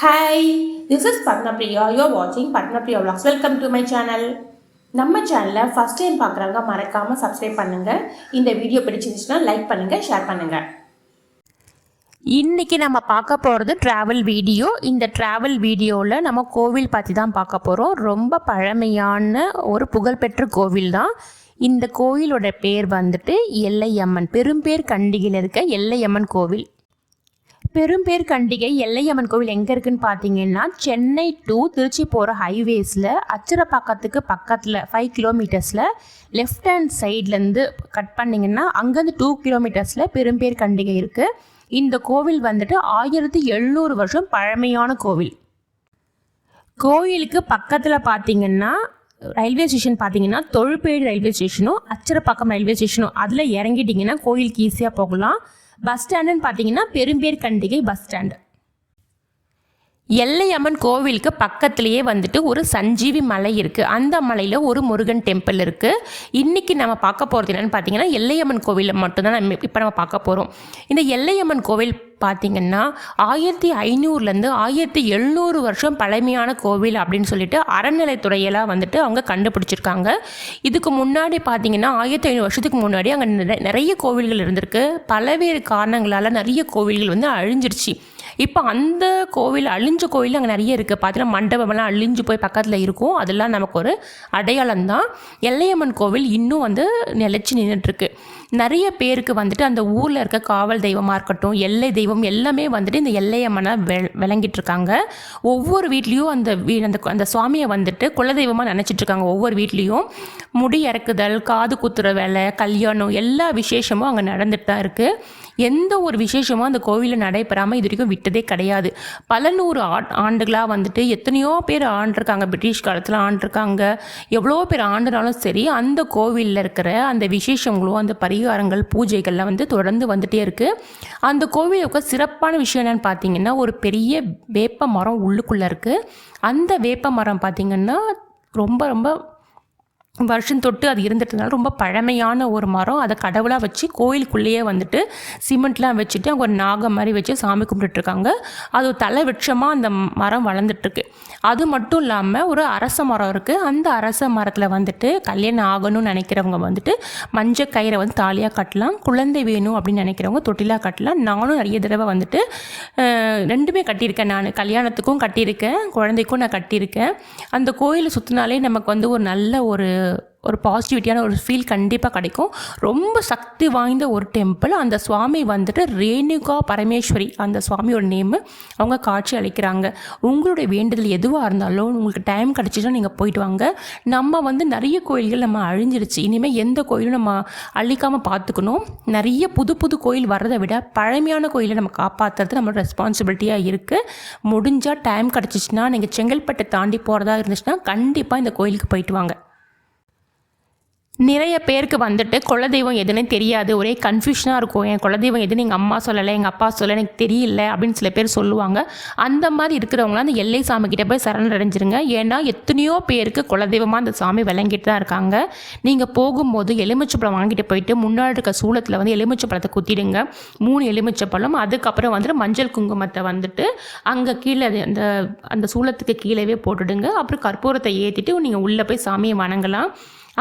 Hi, this is Padmapriya. You're watching Padmapriya Vlogs. Welcome to my channel. நம்ம சேனலில் first time பார்க்குறவங்க மறக்காமல் subscribe பண்ணுங்கள். இந்த வீடியோ பிடிச்சிருந்துச்சுன்னா லைக் பண்ணுங்கள், ஷேர் பண்ணுங்கள். இன்றைக்கி நம்ம பார்க்க போகிறது ட்ராவல் வீடியோ. இந்த ட்ராவல் வீடியோவில் நம்ம கோவில் பற்றி தான் பார்க்க போகிறோம். ரொம்ப பழமையான ஒரு புகழ்பெற்ற கோவில் தான். இந்த கோவிலோட பேர் வந்துட்டு எல்லையம்மன். பெரும்பேர் கண்டிகையில் இருக்க எல்லையம்மன் கோவில். பெரும்பேர் கண்டிகை எல்லையம்மன் கோவில் எங்கே இருக்குதுன்னு பார்த்தீங்கன்னா, சென்னை டு திருச்சி போகிற ஹைவேஸில் அச்சரப்பாக்கத்துக்கு பக்கத்தில் 5 கிலோமீட்டர்ஸில் லெஃப்ட் ஹேண்ட் சைட்லேருந்து கட் பண்ணிங்கன்னா அங்கேருந்து 2 கிலோமீட்டர்ஸில் பெரும்பேர் கண்டிகை இருக்குது. இந்த கோவில் வந்துட்டு 1700 வருஷம் பழமையான கோவில். கோயிலுக்கு பக்கத்தில் பார்த்தீங்கன்னா ரயில்வே ஸ்டேஷன் பார்த்தீங்கன்னா தொழுப்பேடு ரயில்வே ஸ்டேஷனும் அச்சரப்பாக்கம் ரயில்வே ஸ்டேஷனும் அதில் இறங்கிட்டிங்கன்னா கோயிலுக்கு ஈஸியாக போகலாம். பஸ் ஸ்டாண்டுன்னு பார்த்தீங்கன்னா பெரும்பேர் கண்டிகை பஸ் ஸ்டாண்டு. எல்லையம்மன் கோவிலுக்கு பக்கத்துலேயே வந்துட்டு ஒரு சஞ்சீவி மலை இருக்குது. அந்த மலையில் ஒரு முருகன் டெம்பிள் இருக்குது. இன்றைக்கி நம்ம பார்க்க போகிறது என்னென்னு பார்த்தீங்கன்னா எல்லையம்மன் கோவிலில் மட்டும்தான் இப்போ நம்ம பார்க்க போகிறோம். இந்த எல்லையம்மன் கோவில் பார்த்திங்கன்னா 1500லேருந்து 1700 வருஷம் பழமையான கோவில் அப்படின்னு சொல்லிட்டு அறநிலைத்துறையெல்லாம் வந்துட்டு அவங்க கண்டுபிடிச்சிருக்காங்க. இதுக்கு முன்னாடி பார்த்திங்கன்னா 1500 வருஷத்துக்கு முன்னாடி அங்கே நிறைய கோவில்கள் இருந்திருக்கு. பல்வேறு காரணங்களால் நிறைய கோவில்கள் வந்து அழிஞ்சிருச்சு. இப்போ அந்த கோவில் அழிஞ்ச கோவில் அங்கே நிறைய இருக்குது. பார்த்தீங்கன்னா மண்டபமெல்லாம் அழிஞ்சு போய் பக்கத்தில் இருக்கும். அதெல்லாம் நமக்கு ஒரு அடையாளம் தான். எல்லையம்மன் கோவில் இன்னும் வந்து நிலச்சி நின்றுட்டுருக்கு. நிறைய பேருக்கு வந்துட்டு அந்த ஊரில் இருக்க காவல் தெய்வமாக இருக்கட்டும், எல்லை தெய்வம் எல்லாமே வந்துட்டு இந்த எல்லையம்மனை விளங்கிட்டுருக்காங்க. ஒவ்வொரு வீட்லேயும் அந்த சுவாமியை வந்துட்டு குலதெய்வமாக நினச்சிட்ருக்காங்க. ஒவ்வொரு வீட்லேயும் முடி இறக்குதல், காது குத்துற வேலை, கல்யாணம் எல்லா விசேஷமும் அங்கே நடந்துட்டு தான் இருக்குது. எந்த ஒரு விசேஷமும் அந்த கோவிலில் நடைபெறாமல் இது வரைக்கும் விட்டதே கிடையாது. பல நூறு ஆண்டுகளாக வந்துட்டு எத்தனையோ பேர் ஆண்டிருக்காங்க. பிரிட்டிஷ் காலத்தில் ஆண்டிருக்காங்க. எவ்வளோ பேர் ஆண்டுனாலும் சரி அந்த கோவிலில் இருக்கிற அந்த விசேஷங்களும் அந்த பரிகாரங்கள் பூஜைகள்லாம் வந்து தொடர்ந்து வந்துகிட்டே இருக்குது. அந்த கோவிலுக்கு சிறப்பான விஷயம் என்னென்னு பார்த்தீங்கன்னா, ஒரு பெரிய வேப்ப மரம் உள்ளுக்குள்ளே இருக்குது. அந்த வேப்ப மரம் பார்த்திங்கன்னா ரொம்ப ரொம்ப வருஷம் தொட்டு அது இருந்துட்டதுனால ரொம்ப பழமையான ஒரு மரம். அதை கடவுளாக வச்சு கோயிலுக்குள்ளேயே வந்துட்டு சிமெண்ட்லாம் வச்சுட்டு அவங்க ஒரு நாகம் மாதிரி வச்சு சாமி கும்பிட்டுருக்காங்க. அது ஒரு தலை விருட்சமாக அந்த மரம் வளர்ந்துட்டுருக்கு. அது மட்டும் இல்லாமல் ஒரு அரச மரம் இருக்குது. அந்த அரச மரத்தில் வந்துட்டு கல்யாணம் ஆகணும்னு நினைக்கிறவங்க வந்துட்டு மஞ்சள் கயிறை வந்து தாலியாக கட்டலாம். குழந்தை வேணும் அப்படின்னு நினைக்கிறவங்க தொட்டிலாக கட்டலாம். நானும் நிறைய தடவை வந்துட்டு ரெண்டுமே கட்டியிருக்கேன். நான் கல்யாணத்துக்கும் கட்டியிருக்கேன், குழந்தைக்கும் நான் கட்டியிருக்கேன். அந்த கோயிலை சுற்றினாலே நமக்கு வந்து ஒரு நல்ல ஒரு பாசிட்டிவிட்டியான ஒரு ஃபீல் கண்டிப்பாக கிடைக்கும். ரொம்ப சக்தி வாய்ந்த ஒரு டெம்பிள். அந்த சுவாமி வந்துட்டு ரேணுகா பரமேஸ்வரி, அந்த சுவாமியோட நேமு. அவங்க காட்சி அளிக்கிறாங்க. உங்களுடைய வேண்டுதல் எதுவாக இருந்தாலும் உங்களுக்கு டைம் கிடச்சிச்சுன்னா நீங்கள் போயிட்டு வாங்க. நம்ம வந்து நிறைய கோயில்கள் நம்ம அழிஞ்சிருச்சு. இனிமேல் எந்த கோயிலும் நம்ம அழிக்காமல் பார்த்துக்கணும். நிறைய புது புது கோயில் வர்றதை விட பழமையான கோயிலை நம்ம காப்பாற்றுறது நம்மளோட ரெஸ்பான்சிபிலிட்டியாக இருக்குது. முடிஞ்சால் டைம் கிடச்சிச்சின்னா நீங்கள் செங்கல்பட்டை தாண்டி போகிறதா இருந்துச்சுன்னா கண்டிப்பாக இந்த கோயிலுக்கு போயிட்டு வாங்க. நிறைய பேருக்கு வந்துட்டு குலதெய்வம் எதுன்னு தெரியாது. ஒரே கன்ஃபியூஷனாக இருக்கும். என் குலதெய்வம் எதுன்னு எங்கள் அம்மா சொல்லலை, எங்கள் அப்பா சொல்லலை, எனக்கு தெரியல அப்படின்னு சில பேர் சொல்லுவாங்க. அந்த மாதிரி இருக்கிறவங்களாம் அந்த எல்லை சாமிக்கிட்ட போய் சரணடைஞ்சிருங்க. ஏன்னா எத்தனையோ பேருக்கு குலதெய்வமாக அந்த சாமி விளங்கிட்டு தான் இருக்காங்க. நீங்கள் போகும்போது எலுமிச்சப்பழம் வாங்கிட்டு போயிட்டு முன்னாடி இருக்க சூளத்தில் வந்து எலுமிச்சப்பழத்தை குத்திடுங்க. 3 எலுமிச்சப்பழம். அதுக்கப்புறம் வந்துட்டு மஞ்சள் குங்குமத்தை வந்துட்டு அங்கே கீழே அந்த சூளத்துக்கு கீழே போட்டுடுங்க. அப்புறம் கற்பூரத்தை ஏற்றிட்டு நீங்கள் உள்ளே போய் சாமியை வணங்கலாம்.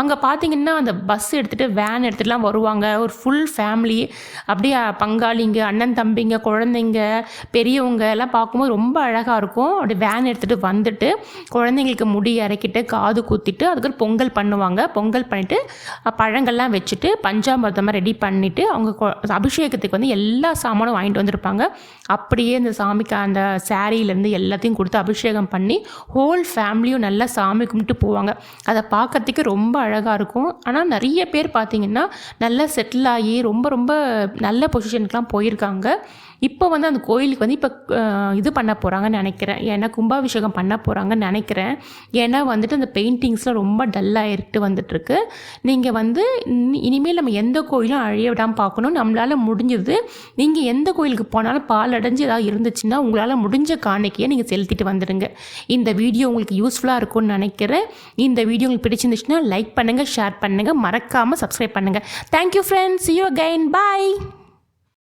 அங்கே பார்த்தீங்கன்னா அந்த பஸ் எடுத்துகிட்டு வேன் எடுத்துகிட்டுலாம் வருவாங்க. ஒரு ஃபுல் ஃபேமிலி அப்படியே பங்காளிங்க, அண்ணன் தம்பிங்க, குழந்தைங்க, பெரியவங்க எல்லாம் பார்க்கும்போது ரொம்ப அழகாக இருக்கும். அப்படி வேன் எடுத்துகிட்டு வந்துட்டு குழந்தைங்களுக்கு முடி இறக்கிட்டு காது குத்திட்டு அதுக்கு பொங்கல் பண்ணுவாங்க. பொங்கல் பண்ணிவிட்டு பழங்கள்லாம் வச்சுட்டு பஞ்சாமிர்தமாக ரெடி பண்ணிவிட்டு அவங்க அபிஷேகத்துக்கு வந்து எல்லா சாமானும் வாங்கிட்டு வந்திருப்பாங்க. அப்படியே அந்த சாமிக்கு அந்த சாரியிலேருந்து எல்லாத்தையும் கொடுத்து அபிஷேகம் பண்ணி ஹோல் ஃபேமிலியும் நல்லா சாமி கும்பிட்டு போவாங்க. அதை பார்க்கறதுக்கு ரொம்ப அழகாக இருக்கும். ஆனால் நிறைய பேர் பார்த்திங்கன்னா நல்லா செட்டில் ஆகி ரொம்ப ரொம்ப நல்ல பொசிஷனுக்கெலாம் போயிருக்காங்க. இப்போ வந்து அந்த கோயிலுக்கு வந்து இப்போ இது பண்ண போகிறாங்கன்னு நினைக்கிறேன். ஏன்னா கும்பாபிஷேகம் பண்ண போகிறாங்கன்னு நினைக்கிறேன். ஏன்னா வந்துட்டு அந்த பெயிண்டிங்ஸ்லாம் ரொம்ப டல்லாகிட்டு வந்துட்டுருக்கு. நீங்கள் வந்து இனிமேல் நம்ம எந்த கோயிலும் அழிய விடாமல் பார்க்கணும். நம்மளால் முடிஞ்சது நீங்கள் எந்த கோயிலுக்கு போனாலும் பால் அடைஞ்சு ஏதாவது இருந்துச்சுன்னா உங்களால் முடிஞ்ச காணிக்கையை நீங்கள் செலுத்திட்டு வந்துடுங்க. இந்த வீடியோ உங்களுக்கு யூஸ்ஃபுல்லாக இருக்கும்னு நினைக்கிறேன். இந்த வீடியோ உங்களுக்கு பிடிச்சிருந்துச்சுன்னா லைக் பண்ணுங்கள், ஷேர் பண்ணுங்கள், மறக்காமல் சப்ஸ்கிரைப் பண்ணுங்கள். Thank you friends. See you again. Bye.